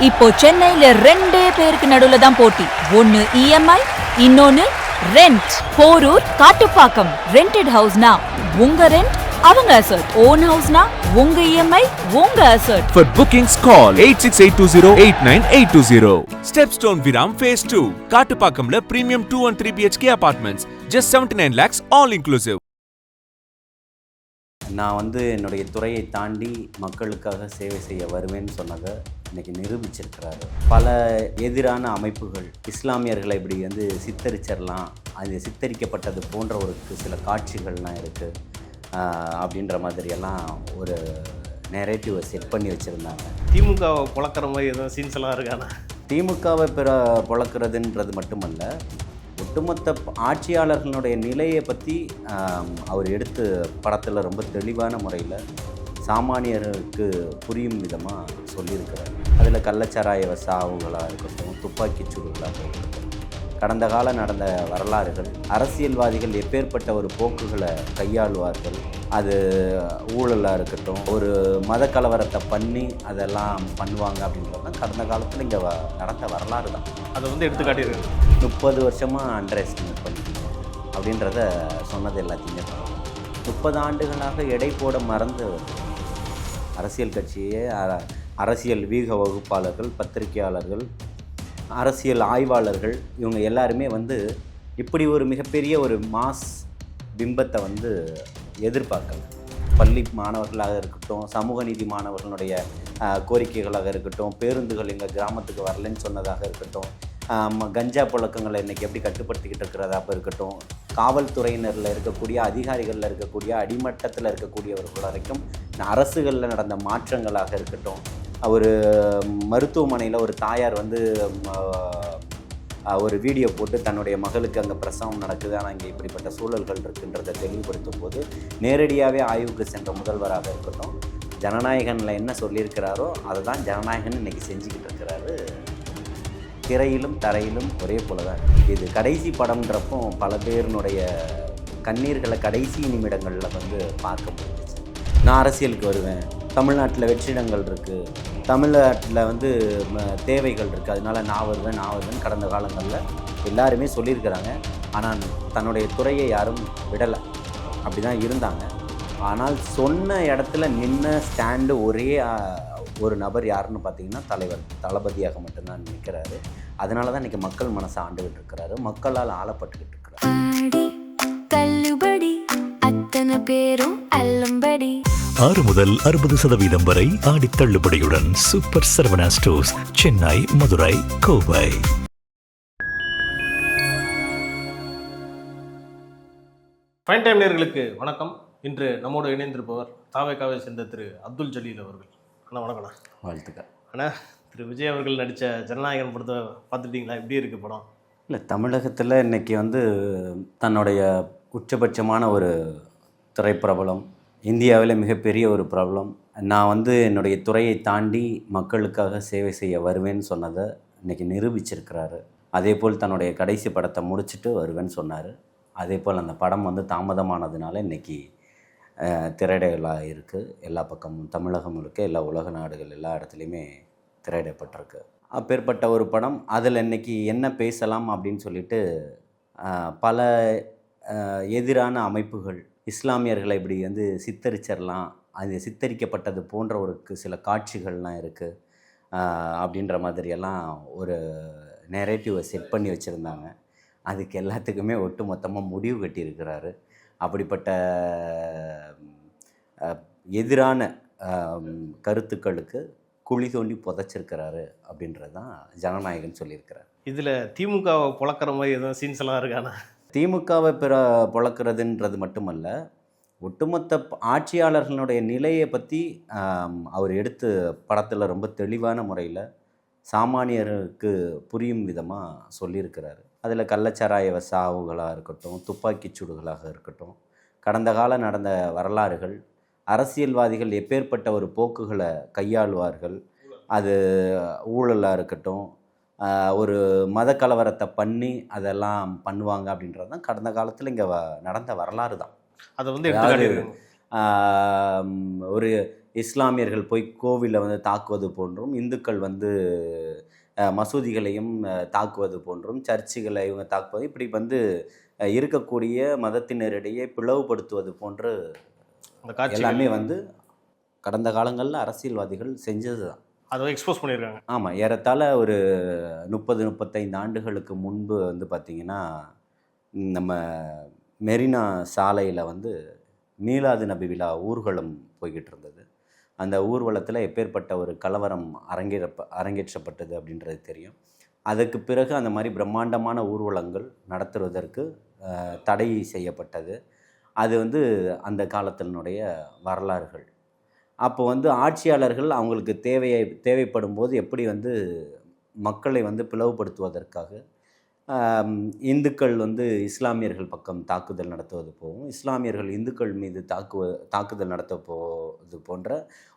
இப்போ சென்னையில ரெண்டே பேருக்கு நடுவுல தான் போட்டி. ஒன்னு இஎம்ஐ, இன்னொன்னு ரெண்ட். போரூர், காட்டுப்பாக்கம். ரெண்டட் ஹவுஸ்னா உங்க ரெண்ட், அவங்க அசர்ட். ஓன் ஹவுஸ்னா உங்க இஎம்ஐ, உங்க assert. For bookings call 8682089820. Stepstone Viram Phase 2. காட்டுப்பாக்கம்ல premium 2 and 3 BHK apartments. Just 79 lakhs all inclusive. நான் என்னுடைய துறையை தாண்டி மக்களுக்காக சேவை செய்ய வருவேன்னு சொன்னதை இன்னைக்கு நிரூபிச்சிருக்கிறாரு. பல எதிரான அமைப்புகள் இஸ்லாமியர்களை இப்படி சித்தரிச்சிடலாம், அது சித்தரிக்கப்பட்டது போன்ற சில காட்சிகள்லாம் இருக்குது அப்படின்ற மாதிரியெல்லாம் ஒரு நெரேட்டிவை செட் பண்ணி வச்சுருந்தாங்க. திமுகவை பொழக்கிற மாதிரி எதுவும் சீன்ஸ் எல்லாம் இருக்கானா? திமுகவை பொழக்கிறதுன்றது மட்டுமல்ல, ஒட்டுமொத்த ஆட்சியாளர்களுடைய நிலையை பற்றி அவர் எடுத்து படத்தில் ரொம்ப தெளிவான முறையில் சாமானியர்களுக்கு புரியும் விதமாக சொல்லியிருக்கிறார். அதில் கள்ளச்சாராய சாவுகளாக இருக்கட்டும், துப்பாக்கிச் சூடுகளாக இருக்கட்டும், கடந்த கால நடந்த வரலாறுகள், அரசியல்வாதிகள் எப்பேற்பட்ட ஒரு போக்குகளை கையாளுவார்கள், அது ஊழலாக இருக்கட்டும், ஒரு மத கலவரத்தை பண்ணி அதெல்லாம் பண்ணுவாங்க அப்படின்றது தான் கடந்த காலத்தில் இங்கே நடந்த வரலாறு தான். அதை எடுத்துக்காட்டியிருக்கு. 30 வருஷமாக அண்டர் எஸ்டிமேட் பண்ணிக்கணும் அப்படின்றத சொன்னது எல்லாத்தையுமே 30 ஆண்டுகளாக எடை போட மறந்து அரசியல் கட்சியே அரசியல் வீக வகுப்பாளர்கள், பத்திரிகையாளர்கள், அரசியல் ஆய்வாளர்கள் இவங்க எல்லாருமே இப்படி ஒரு மிகப்பெரிய ஒரு மாஸ் பிம்பத்தை எதிர்பார்க்கல. பள்ளி மாணவர்களாக இருக்கட்டும், சமூக நீதி மாணவர்களுடைய கோரிக்கைகளாக இருக்கட்டும், பேருந்துகள் எங்கள் கிராமத்துக்கு வரலன்னு சொன்னதாக இருக்கட்டும், கஞ்சா புழக்கங்களை இன்றைக்கி எப்படி கட்டுப்படுத்திக்கிட்டு இருக்கிறதாக இருக்கட்டும், காவல்துறையினரில் இருக்கக்கூடிய அதிகாரிகளில் இருக்கக்கூடிய அடிமட்டத்தில் இருக்கக்கூடியவர்கள் வரைக்கும் அரசுகளில் நடந்த மாற்றங்களாக இருக்கட்டும், ஒரு மருத்துவமனையில் ஒரு தாயார் ஒரு வீடியோ போட்டு தன்னுடைய மகளுக்கு அங்கே பிரசவம் நடக்குது, ஆனால் இங்கே இப்படிப்பட்ட சூழல்கள் இருக்குன்றதை தெளிவுபடுத்தும் போது நேரடியாகவே ஆய்வுக்கு சென்ற முதல்வராக இருக்கட்டும், ஜனநாயகனில் என்ன சொல்லியிருக்கிறாரோ அதை தான் ஜனநாயகன் இன்றைக்கி செஞ்சுக்கிட்டு இருக்கிறாரு. திரையிலும் தரையிலும் ஒரே போல தான். இது கடைசி படம்ன்றப்போ பல பேருனுடைய கண்ணீர்களை கடைசி நிமிடங்களில் பார்க்க முடிஞ்சிச்சு. நான் அரசியலுக்கு வருவேன், தமிழ்நாட்டில் வெற்றிடங்கள் இருக்குது, தமிழ்நாட்டில் தேவைகள் இருக்குது, அதனால் நான் வருவேன் கடந்த காலங்களில் எல்லாருமே சொல்லியிருக்கிறாங்க. ஆனால் தன்னுடைய துறையை யாரும் விடலை, அப்படி தான் இருந்தாங்க. ஆனால் சொன்ன இடத்துல நின்ன ஸ்டாண்டு ஒரே ஒரு நபர் யாருன்னு பார்த்தீங்கன்னா தலைவர் தளபதியாக மட்டும்தான் நிற்கிறாரு. அதனால தான் இன்றைக்கி மக்கள் மனசை ஆண்டுகிட்டு இருக்கிறாரு, மக்களால் ஆளப்பட்டுக்கிட்டு இருக்கிறாரு. 6 முதல் 60% வரை ஆடி தள்ளுபடியுடன் super Saravana stores, Chennai, Madurai, Kovai. Fine time நேயர்களுக்கு வணக்கம். இன்று நம்மோடு இணைந்திருப்பவர் தாவேகாவை சேர்ந்த திரு அப்துல் ஜலீல் அவர்கள். அண்ணா வணக்கண்ணா. வாழ்த்துக்கள் அண்ணா. திரு விஜய் அவர்கள் நடித்த ஜனநாயகன் படத்தை பார்த்துட்டிங்களா? எப்படி இருக்குது படம்? இல்லை, தமிழகத்தில் இன்றைக்கி தன்னுடைய உச்சபட்சமான ஒரு திரைப்பிரபலம், இந்தியாவில் மிகப்பெரிய ஒரு பிரபலம். நான் என்னுடைய துறையை தாண்டி மக்களுக்காக சேவை செய்ய வருவேன்னு சொன்னதை இன்றைக்கி நிரூபிச்சிருக்கிறாரு. அதே போல் தன்னுடைய கடைசி படத்தை முடிச்சுட்டு வருவேன்னு சொன்னார். அதே போல் அந்த படம் தாமதமானதுனால இன்றைக்கி திரையிடலாக இருக்குது. எல்லா பக்கமும் தமிழகம் முழுக்க எல்லா உலக நாடுகள் எல்லா இடத்துலையுமே திரையிடப்பட்டிருக்கு. அப்பேற்பட்ட ஒரு படம், அதில் இன்றைக்கி என்ன பேசலாம் அப்படின்னு சொல்லிட்டு பல எதிரான அமைப்புகள் இஸ்லாமியர்களை இப்படி சித்தரிச்சிடலாம், அது சித்தரிக்கப்பட்டது போன்ற சில காட்சிகள்லாம் இருக்குது அப்படின்ற மாதிரியெல்லாம் ஒரு நெரேட்டிவை செட் பண்ணி வச்சுருந்தாங்க. அதுக்கு எல்லாத்துக்குமே ஒட்டு மொத்தமாக முடிவு கட்டியிருக்கிறாரு. அப்படிப்பட்ட எதிரான கருத்துக்களுக்கு குழி தோண்டி புதைச்சிருக்கிறாரு அப்படின்றது தான் ஜனநாயகன் சொல்லியிருக்கிறார். இதில் திமுகவை பொழக்கிற மாதிரி எதுவும் சீன்ஸ் எல்லாம் இருக்கானா? திமுகவை பொழக்கிறதுன்றது மட்டுமல்ல, ஒட்டுமொத்த ஆட்சியாளர்களுடைய நிலையை பற்றி அவர் எடுத்து படத்தில் ரொம்ப தெளிவான முறையில் சாமானியருக்கு புரியும் விதமாக சொல்லியிருக்கிறாரு. அதில் கள்ளச்சாராய சாவுகளாக இருக்கட்டும், துப்பாக்கிச் சூடுகளாக இருக்கட்டும், கடந்த கால நடந்த வரலாறுகள், அரசியல்வாதிகள் எப்பேற்பட்ட ஒரு போக்குகளை கையாளுவார்கள், அது ஊழலாக இருக்கட்டும், ஒரு மத கலவரத்தை பண்ணி அதெல்லாம் பண்ணுவாங்க அப்படின்றது தான் கடந்த காலத்தில் இங்கே நடந்த வரலாறு தான். அதை ஒரு இஸ்லாமியர்கள் போய் கோவிலை வந்து தாக்குவது போன்றும், இந்துக்கள் வந்து மசூதிகளையும் தாக்குவது போன்றும், சர்ச்சுகளை இவங்க தாக்குவது, இப்படி வந்து இருக்கக்கூடிய மதத்தினரிடையே பிளவுபடுத்துவது போன்று அந்த காட்சி எல்லாமே வந்து கடந்த காலங்களில் அரசியல்வாதிகள் செஞ்சது தான். அதை எக்ஸ்போஸ் பண்ணியிருக்காங்க. ஆமாம், ஏறத்தாழ ஒரு 30-35 ஆண்டுகளுக்கு முன்பு வந்து பார்த்திங்கன்னா நம்ம மெரினா சாலையில் வந்து மீலாது நபி விழா ஊர்வலம் போய்கிட்டு இருந்தது. அந்த ஊர்வலத்தில் எப்பேற்பட்ட ஒரு கலவரம் அரங்கேற்றப்பட்டது அப்படின்றது தெரியும். அதுக்கு பிறகு அந்த மாதிரி பிரம்மாண்டமான ஊர்வலங்கள் நடத்துவதற்கு தடை செய்யப்பட்டது. அது வந்து அந்த காலத்தினுடைய வரலாறுகள். அப்போ வந்து ஆட்சியாளர்கள் அவங்களுக்கு தேவைப்படும் போது எப்படி வந்து மக்களை வந்து பிளவுபடுத்துவதற்காக இந்துக்கள் வந்து இஸ்லாமியர்கள் பக்கம் தாக்குதல் நடத்துவது போகும், இஸ்லாமியர்கள் இந்துக்கள் மீது தாக்குதல் நடத்த போவது போன்ற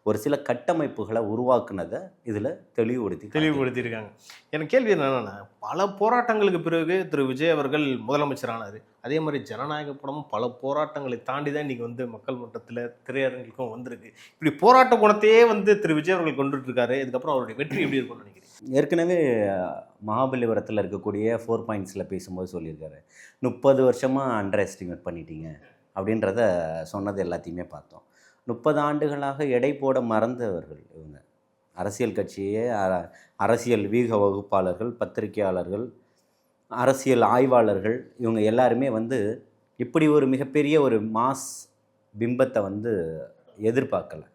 ஒரு சில கட்டமைப்புகளை உருவாக்குனதை இதில் தெளிவுபடுத்தியிருக்காங்க. எனக்கு கேள்வி என்னன்னா, பல போராட்டங்களுக்கு பிறகு திரு விஜய் அவர்கள் முதலமைச்சரானார். அதே மாதிரி ஜனநாயக படமும் பல போராட்டங்களை தாண்டி தான் இன்றைக்கி வந்து மக்கள் மன்றத்தில் திரையரங்குக்கும் வந்திருக்கு. இப்படி போராட்ட குணத்தையே வந்து திரு விஜய் அவர்கள் கொண்டுட்டு இருக்காரு. இதுக்கப்புறம் அவருடைய வெற்றி எப்படி இருக்கும்னு நினைக்கிறேன்? ஏற்கனவே மகாபலிபுரத்தில் இருக்கக்கூடிய 4 பாயிண்ட்ஸில் பேசும்போது சொல்லியிருக்காரு, 30 வருஷமாக அண்டர் எஸ்டிமேட் பண்ணிட்டீங்க அப்படின்றத சொன்னது எல்லாத்தையுமே பார்த்தோம். 30 ஆண்டுகளாக எடை போட மறந்தவர்கள் இவங்க. அரசியல் கட்சியே அரசியல் வீக வகுப்பாளர்கள், பத்திரிகையாளர்கள், அரசியல் ஆய்வாளர்கள், இவங்க எல்லாருமே வந்து இப்படி ஒரு மிகப்பெரிய ஒரு மாஸ் பிம்பத்தை வந்து எதிர்பார்க்கலை.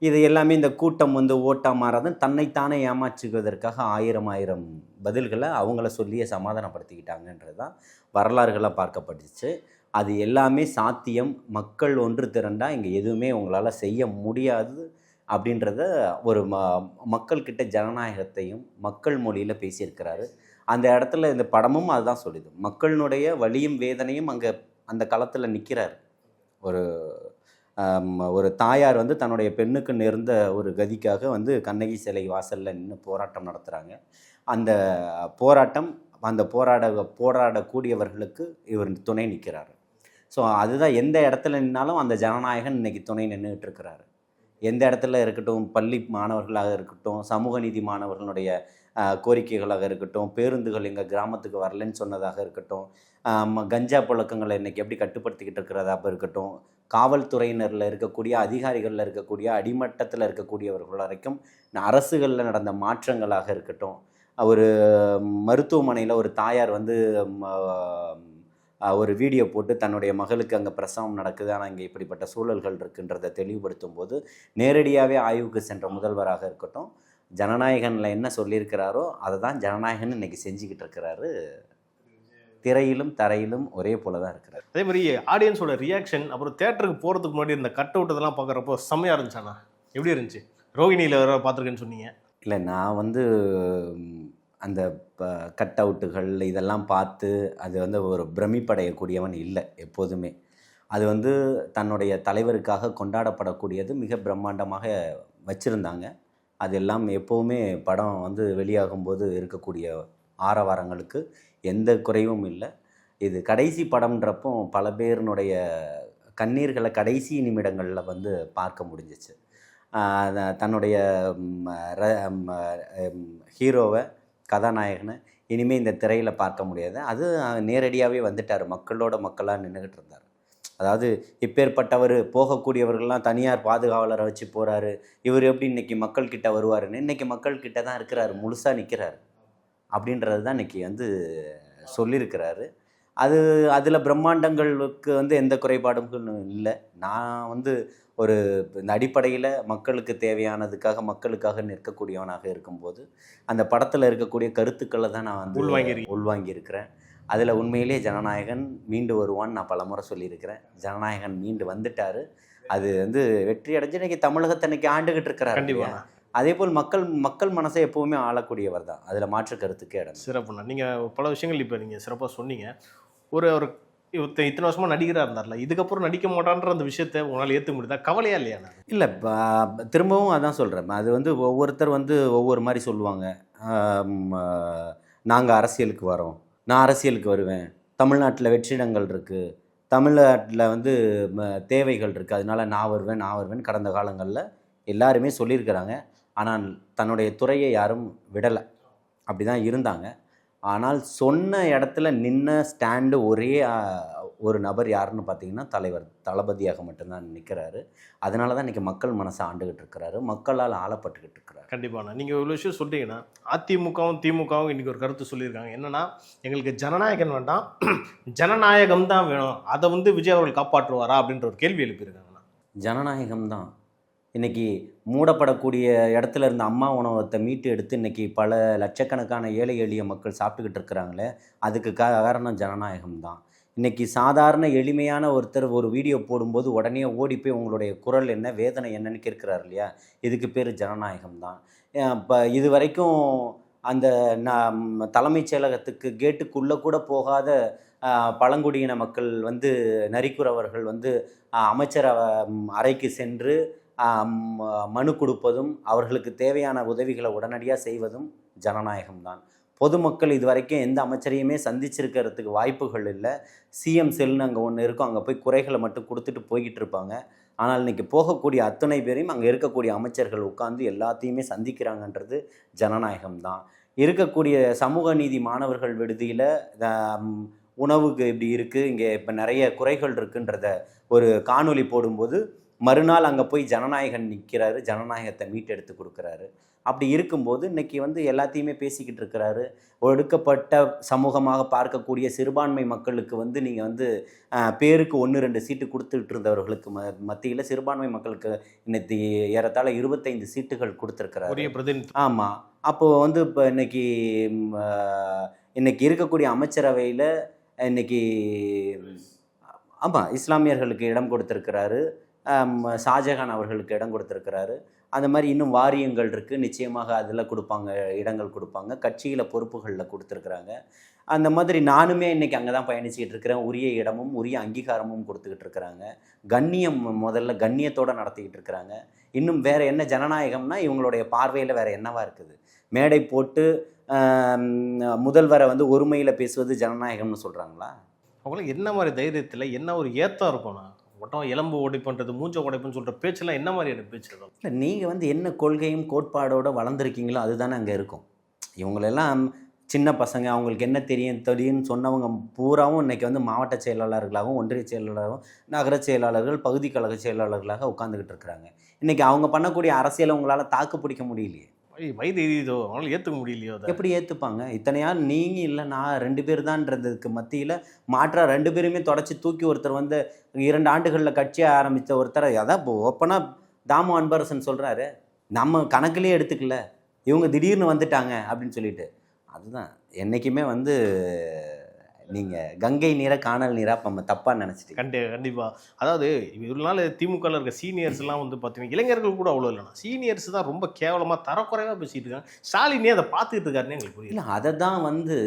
இது எல்லாமே இந்த கூட்டம் வந்து ஓட்டாக மாறாதான் தன்னைத்தானே ஏமாற்றுவதற்காக ஆயிரம் பதில்களை அவங்கள சொல்லியே சமாதானப்படுத்திக்கிட்டாங்கன்றது தான் வரலாறுகளாக பார்க்கப்பட்டுச்சு. அது எல்லாமே சாத்தியம், மக்கள் ஒன்று திரண்டால் இங்கே எதுவுமே உங்களால் செய்ய முடியாது அப்படின்றத ஒரு மக்கள்கிட்ட ஜனநாயகத்தையும் மக்கள் மொழியில் பேசியிருக்கிறாரு. அந்த இடத்துல இந்த படமும் அதுதான் சொல்லுது. மக்களினுடைய வலியும் வேதனையும் அங்கே அந்த களத்தில் நிற்கிறார். ஒரு தாயார் வந்து தன்னுடைய பெண்ணுக்கு நேர்ந்த ஒரு கதிக்காக வந்து கண்ணகி சிலை வாசலில் நின்று போராட்டம் நடத்துகிறாங்க. அந்த போராடக்கூடியவர்களுக்கு இவர் துணை நிற்கிறார். ஸோ அதுதான், எந்த இடத்துல நின்னாலும் அந்த ஜனநாயகன் இன்றைக்கி துணை நின்றுட்டு இருக்கிறாரு. எந்த இடத்துல இருக்கட்டும், பள்ளி மாணவர்களாக இருக்கட்டும், சமூக நீதி மாணவர்களுடைய கோரிக்கைகளாக இருக்கட்டும், பேருந்துகள் எங்கள் கிராமத்துக்கு வரலன்னு சொன்னதாக இருக்கட்டும், கஞ்சா புழக்கங்களை இன்றைக்கி எப்படி கட்டுப்படுத்திக்கிட்டு இருக்கிறதாக இருக்கட்டும், காவல்துறையினரில் இருக்கக்கூடிய அதிகாரிகளில் இருக்கக்கூடிய அடிமட்டத்தில் இருக்கக்கூடியவர்கள் வரைக்கும் அரசுகளில் நடந்த மாற்றங்களாக இருக்கட்டும், ஒரு மருத்துவமனையில் ஒரு தாயார் வந்து ஒரு வீடியோ போட்டு தன்னுடைய மகளுக்கு அங்கே பிரசவம் நடக்குது, ஆனால் இங்கே இப்படிப்பட்ட சூழல்கள் இருக்குன்றதை தெளிவுபடுத்தும் போது நேரடியாகவே ஆய்வுக்கு சென்ற முதல்வராக இருக்கட்டும், ஜனநாயகனில் என்ன சொல்லியிருக்கிறாரோ அதை தான் ஜனநாயகன் இன்றைக்கி செஞ்சுக்கிட்டு இருக்கிறாரு. திரையிலும் தரையிலும் ஒரே போல தான் இருக்கிறார். அதே மாதிரி ஆடியன்ஸோட ரியாக்ஷன், அப்புறம் தேட்டருக்கு போகிறதுக்கு முன்னாடி இந்த கட் அவுட் இதெல்லாம் பார்க்குறப்போ செம்மையாக இருந்துச்சாண்ணா? எப்படி இருந்துச்சு? ரோகிணியில் வேறு பார்த்துருக்கேன்னு சொன்னீங்க. இல்லை, நான் வந்து அந்த கட் அவுட்டுகள் இதெல்லாம் பார்த்து அது வந்து ஒரு பிரமிப்படையக்கூடியவன் இல்லை எப்போதுமே. அது வந்து தன்னுடைய தலைவருக்காக கொண்டாடப்படக்கூடியது மிக பிரம்மாண்டமாக வச்சுருந்தாங்க. அதெல்லாம் எப்போவுமே படம் வந்து வெளியாகும்போது இருக்கக்கூடிய ஆரவாரங்களுக்கு எந்த குறைவும் இல்லை. இது கடைசி படம்ன்றப்போ பல பேருனுடைய கண்ணீர்களை கடைசி நிமிடங்களில் வந்து பார்க்க முடிஞ்சிச்சு. தன்னுடைய ஹீரோவை, கதாநாயகனை இனிமேல் இந்த திரையில் பார்க்க முடியாது. அது நேரடியாகவே வந்துட்டார், மக்களோட மக்களாக நின்றுக்கிட்டு இருந்தார். அதாவது இப்பேற்பட்டவர் போகக்கூடியவர்கள்லாம் தனியார் பாதுகாவலரை வச்சு போகிறாரு, இவர் எப்படி இன்றைக்கி மக்கள்கிட்ட வருவாருன்னு இன்றைக்கி மக்கள்கிட்ட தான் இருக்கிறாரு, முழுசாக நிற்கிறாரு அப்படின்றது தான் இன்றைக்கி வந்து சொல்லியிருக்கிறாரு. அதில் பிரம்மாண்டங்களுக்கு வந்து எந்த குறைபாடும் இல்லை. நான் வந்து ஒரு இந்த அடிப்படையில் மக்களுக்கு தேவையானதுக்காக மக்களுக்காக நிற்கக்கூடியவனாக இருக்கும்போது அந்த படத்தில் இருக்கக்கூடிய கருத்துக்களை தான் நான் வந்து உள்வாங்கியிருக்கிறேன். அதில் உண்மையிலே ஜனநாயகன் மீண்டு வருவான்னு நான் பல முறை சொல்லியிருக்கிறேன். ஜனநாயகன் மீண்டு வந்துட்டார். அது வந்து வெற்றி அடைஞ்சு இன்றைக்கி தமிழகத்தை இன்றைக்கி ஆண்டுகிட்டு இருக்கிறார். கண்டிப்பாக அதே போல் மக்கள் மனசை எப்போவுமே ஆளக்கூடியவர் தான், அதில் மாற்று கருத்துக்கே இடம். சிறப்புண்ணா. நீங்கள் பல விஷயங்கள் இப்போ நீங்கள் சிறப்பாக சொன்னீங்க. ஒரு இத்தனை வருஷமாக நடிகராக இருந்தார்ல, இதுக்கப்புறம் நடிக்க மாட்டான்ற அந்த விஷயத்தை உங்களால் ஏற்ற முடியுதா? கவலையா இல்லையா? இல்லை, திரும்பவும் அதான் சொல்கிறேன். அது வந்து ஒவ்வொருத்தர் வந்து ஒவ்வொரு மாதிரி சொல்லுவாங்க. நாங்கள் அரசியலுக்கு வரோம், நான் அரசியலுக்கு வருவேன், தமிழ்நாட்டில் வெற்றிடங்கள் இருக்குது, தமிழ்நாட்டில் வந்து தேவைகள் இருக்குது, அதனால நான் வருவேன் கடந்த காலங்களில் எல்லாருமே சொல்லியிருக்கிறாங்க. ஆனால் தன்னுடைய துறையை யாரும் விடலை, அப்படி தான் இருந்தாங்க. ஆனால் சொன்ன இடத்துல நின்ன ஸ்டாண்டு ஒரே ஒரு நபர் யாருன்னு பார்த்தீங்கன்னா தலைவர் தளபதியாக மட்டும்தான் நிற்கிறாரு. அதனால தான் இன்றைக்கி மக்கள் மனசை ஆண்டுகிட்டு இருக்கிறாரு, மக்களால் ஆளப்பட்டுக்கிட்டு இருக்கிறாரு. கண்டிப்பாண்ணா, நீங்கள் இவ்வளோ விஷயம் சொல்லிட்டீங்கன்னா அதிமுகவும் திமுகவும் இன்றைக்கி ஒரு கருத்து சொல்லியிருக்காங்க. என்னென்னா, எங்களுக்கு ஜனநாயகம் வேண்டாம், ஜனநாயகம் தான் வேணும், அதை வந்து விஜய் அவர்கள் காப்பாற்றுவாரா அப்படின்ற ஒரு கேள்வி எழுப்பியிருக்காங்கண்ணா. ஜனநாயகம் தான் இன்றைக்கி மூடப்படக்கூடிய இடத்துல இருந்த அம்மா உணவகத்தை மீட்டு எடுத்து இன்றைக்கி பல லட்சக்கணக்கான ஏழை எளிய மக்கள் சாப்பிட்டுக்கிட்டு இருக்கிறாங்களே, அதுக்கு காரணம் ஜனநாயகம் தான். இன்றைக்கி சாதாரண எளிமையான ஒருத்தர் ஒரு வீடியோ போடும்போது உடனே ஓடி போய் உங்களுடைய குரல் என்ன, வேதனை என்னன்னு கேட்குறாரு இல்லையா, இதுக்கு பேர் ஜனநாயகம் தான். இப்போ இது வரைக்கும் அந்த தலைமைச் செயலகத்துக்கு கேட்டுக்குள்ளே கூட போகாத பழங்குடியின மக்கள் வந்து நரிக்குறவர்கள் வந்து அமைச்சர் அறைக்கு சென்று மனு கொடுப்பதும் அவர்களுக்கு தேவையான உதவிகளை உடனடியாக செய்வதும் ஜனநாயகம்தான். பொதுமக்கள் இது வரைக்கும் எந்த அமைச்சரையுமே சந்திச்சிருக்கிறதுக்கு வாய்ப்புகள் இல்லை. சிஎம் செல்னு அங்கே ஒன்று இருக்கும், அங்கே போய் குறைகளை மட்டும் கொடுத்துட்டு போய்கிட்டு இருப்பாங்க. ஆனால் இன்றைக்கி போகக்கூடிய அத்தனை பேரையும் அங்கே இருக்கக்கூடிய அமைச்சர்கள் உட்கார்ந்து எல்லாத்தையுமே சந்திக்கிறாங்கன்றது ஜனநாயகம்தான். இருக்கக்கூடிய சமூக நீதி மாணவர்கள் விடுதியில் உணவுக்கு இப்படி இருக்குது, இங்கே இப்போ நிறைய குறைகள் இருக்குன்றத ஒரு காணொளி போடும்போது மறுநாள் அங்கே போய் ஜனநாயகன் நிற்கிறாரு, ஜனநாயகத்தை மீட்டெடுத்து கொடுக்குறாரு. அப்படி இருக்கும்போது இன்றைக்கி வந்து எல்லாத்தையுமே பேசிக்கிட்டு இருக்கிறாரு. ஒடுக்கப்பட்ட சமூகமாக பார்க்கக்கூடிய சிறுபான்மை மக்களுக்கு வந்து நீங்கள் வந்து பேருக்கு 1-2 சீட்டு கொடுத்துட்டு இருந்தவர்களுக்கு மத்தியில் சிறுபான்மை மக்களுக்கு இன்னைக்கு ஏறத்தாழ 25 சீட்டுகள் கொடுத்துருக்கிறாரு. ஆமாம், அப்போது வந்து இப்போ இன்னைக்கு இருக்கக்கூடிய அமைச்சரவையில் இன்னைக்கு ஆமாம் இஸ்லாமியர்களுக்கு இடம் கொடுத்துருக்கிறாரு, ஷாஜகான் அவர்களுக்கு இடம் கொடுத்துருக்கிறாரு. அந்த மாதிரி இன்னும் வாரியங்கள் இருக்குது, நிச்சயமாக அதில் கொடுப்பாங்க, இடங்கள் கொடுப்பாங்க, கட்சியில் பொறுப்புகளில் கொடுத்துருக்குறாங்க. அந்த மாதிரி நானுமே இன்றைக்கி அங்கே தான் பயணிச்சுக்கிட்டு இருக்கிறேன். உரிய இடமும் உரிய அங்கீகாரமும் கொடுத்துக்கிட்டு இருக்கிறாங்க. கண்ணியம் முதல்ல கண்ணியத்தோடு நடத்திக்கிட்டு இருக்கிறாங்க. இன்னும் வேறு என்ன ஜனநாயகம்னா இவங்களுடைய பார்வையில் வேறு என்னவா இருக்குது? மேடை போட்டு முதல்வரை வந்து ஒருமையில் பேசுவது ஜனநாயகம்னு சொல்கிறாங்களா? அவங்களும் என்ன மாதிரி தைரியத்தில் என்ன ஒரு ஏத்தம் இருக்கும்ண்ணா? ஒட்டம் எலும்பு உடைப்புன்றது, மூஞ்ச உடைப்புன்னு சொல்கிற பேச்செல்லாம் என்ன மாதிரியான பேச்சு? இல்லை, நீங்கள் வந்து என்ன கொள்கையும் கோட்பாடோடு வளர்ந்துருக்கீங்களோ அதுதானே அங்கே இருக்கும். இவங்களெல்லாம் சின்ன பசங்க, அவங்களுக்கு என்ன தெரியும்னு சொன்னவங்க பூராவும் இன்றைக்கி வந்து மாவட்ட செயலாளர்களாகவும் ஒன்றிய செயலாளராகவும் நகர செயலாளர்கள் பகுதி கழக செயலாளர்களாக உட்காந்துக்கிட்டு இருக்கிறாங்க. இன்றைக்கி அவங்க பண்ணக்கூடிய அரசியலை உங்களால் தாக்கு பிடிக்க முடியலையே. வயது எரியுதோ, அவங்களால ஏற்றுக்க முடியலையோ. எப்படி ஏற்றுப்பாங்க? இத்தனையா நீங்கள் இல்லை நான் 2 பேர் தான்றதுக்கு மத்தியில் மாற்றாக 2 பேருமே தொடச்சி தூக்கி ஒருத்தர் வந்து 2 ஆண்டுகளில் கட்சியை ஆரம்பித்த ஒருத்தரை அதான் இப்போ ஓப்பனாக தாமு அன்பரசன் சொல்கிறாரு, நம்ம கணக்கிலே எடுத்துக்கல, இவங்க திடீர்னு வந்துட்டாங்க அப்படின்னு சொல்லிட்டு. அதுதான் என்றைக்குமே வந்து நீங்கள் கங்கை நீரை காணல் நீராக நம்ம தப்பாக நினச்சிட்டு. கண்டிப்பாக. அதாவது இவ்வளோ நாள் திமுகவில் இருக்க சீனியர்ஸ்லாம் வந்து பார்த்தீங்கன்னா இளைஞர்கள் கூட அவ்வளோ இல்லைண்ணா, சீனியர்ஸ் தான் ரொம்ப கேவலமாக தரக்குறைவாக பேசிகிட்டு இருக்காங்க. ஸ்டாலினே அதை பார்த்துக்கிட்டு இருக்காருன்னு எங்களுக்கு புரியல. இல்லை, அதை தான் வந்து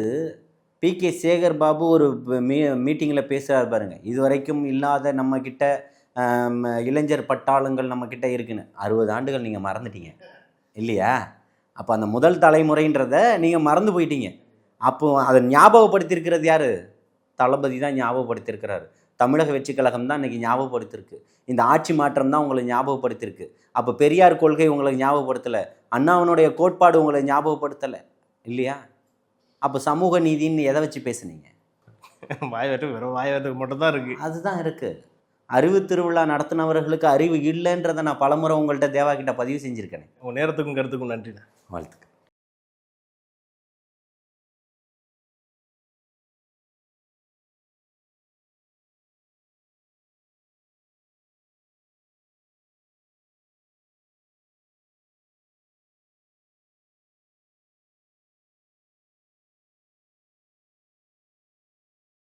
PK சேகர் பாபு ஒரு மீட்டிங்கில் பேசுகிறார் பாருங்க, இது வரைக்கும் இல்லாத நம்மக்கிட்ட இளைஞர் பட்டாளங்கள் நம்மக்கிட்ட இருக்குன்னு. 60 ஆண்டுகள் நீங்கள் மறந்துட்டீங்க இல்லையா? அப்போ அந்த முதல் தலைமுறைன்றதை நீங்கள் மறந்து போயிட்டீங்க. அப்போ அதை ஞாபகப்படுத்தியிருக்கிறது யார்? தளபதி தான் ஞாபகப்படுத்தியிருக்கிறாரு. தமிழக வெற்றி கழகம் தான் இன்றைக்கி ஞாபகப்படுத்திருக்கு. இந்த ஆட்சி மாற்றம் தான் உங்களை ஞாபகப்படுத்தியிருக்கு. அப்போ பெரியார் கொள்கை உங்களை ஞாபகப்படுத்தலை, அண்ணாவனுடைய கோட்பாடு உங்களை ஞாபகப்படுத்தலை இல்லையா? அப்போ சமூக நீதின்னு எதை வச்சு பேசுனீங்க? வெறும் வாய்வேட்டுக்கு மட்டும்தான் இருக்குது. அதுதான் இருக்குது. அறிவு திருவிழா நடத்தினவர்களுக்கு அறிவு இல்லைன்றதை நான் பலமுறை உங்கள்கிட்ட தேவா கிட்ட பதிவு செஞ்சுருக்கேன். உங்கள் நேரத்துக்கும் கருத்துக்கும் நன்றிண்ணா. வாழ்த்துக்கள்.